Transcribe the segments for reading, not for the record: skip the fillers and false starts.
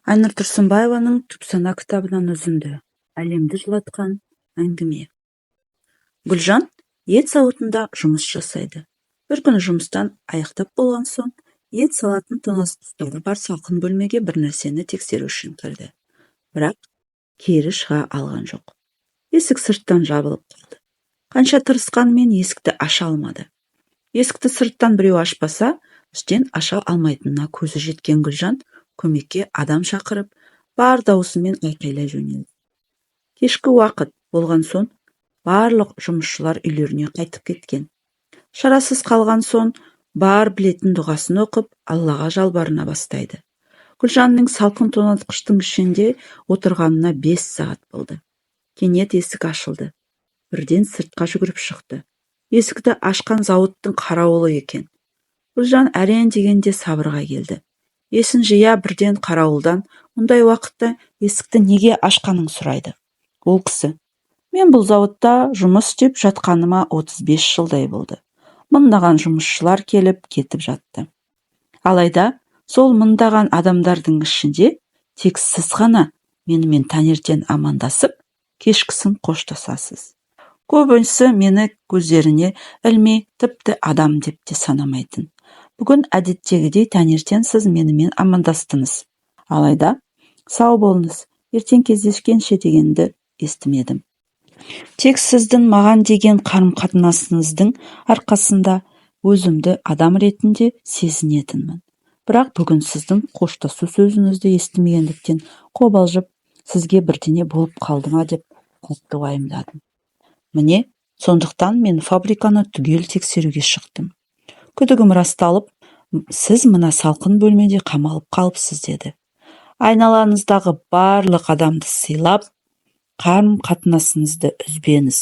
Айнұр Тұрсынбаеваның «Түп сана» кітабынан үзінді. Әлемді жылатқан әңгіме. Гүлжан ет зауытында жұмыс жасайды. Бір күні жұмыстан аяқтап болған соң, ет салатын тоңазытқыштары бар салқын бөлмеге бір нәрсені тексеру үшін кірді. Бірақ кері шыға алған жоқ. Есік сырттан жабылып қалды. Қанша тырысқанымен есікті аша алмады. Есікті сырттан біреу ашпаса, іштен аша алмайтынына көзі жеткен Гүлжан көмекке адам шақырып, бар даусымен айқайлай жөнелді. Кешкі уақыт болған соң, барлық жұмысшылар үйлеріне қайтып кеткен. Шарасыз қалған соң, бар білетін дұғасын оқып, Аллаға жалбарына бастайды. Гүлжанның салқын тоңазытқыштың ішінде отырғанына 5 сағат болды. Кенет есік ашылды. Бірден сыртқа жүгіріп шықты. Есікті ашқан зауыттың қарауылы екен. Гүлжан әрен дегенде сабырға келді. Есін жия бірден қарауылдан мұндай уақытта есікті неге ашқанын сұрайды. Ол кісі: «Мен бұл зауытта жұмыс істеп жатқаныма 35 жылдай болды. Мыңдаған жұмысшылар келіп кетіп жатты. Алайда сол мыңдаған адамдардың ішінде тек сіз ғана менімен таңертең амандасып, кешкісін қоштасасыз. Көбісі мені көздеріне ілмей, тіпті адам деп те санамайтын. Бүгін әдеттегідей таңертең сіз менімен амандастыңыз. Алайда сау болыңыз, ертең кездескенше дегенді естімедім. Тек сіздің маған деген қарым-қатынасыңыздың арқасында өзімді адам ретінде сезінетінмін. Бірақ бүгін сіздің қоштасу сөзіңізді естімегендіктен қобалжып, сізге бірдеңе болып қалды ма деп қатты уайымдадым. Міне, сондықтан мен фабриканы түгел тексеруге шықтым. Күдігім расталып, сіз мына салқын бөлмеде қамалып қалыпсыз деді. Айналаңыздағы барлық адамды сыйлап, қарым-қатынасыңызды үзбеңіз.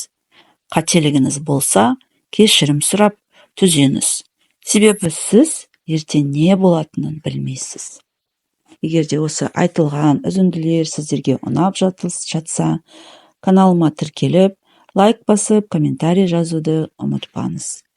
Қателігіңіз болса, кешірім сұрап, түзеңіз. Себебі сіз ертең не болатынын білмейсіз. Егер де осы айтылған үзінділер сіздерге ұнап жатса, каналыма тіркеліп, лайк басып, комментарий жазуды ұмытпаңыз.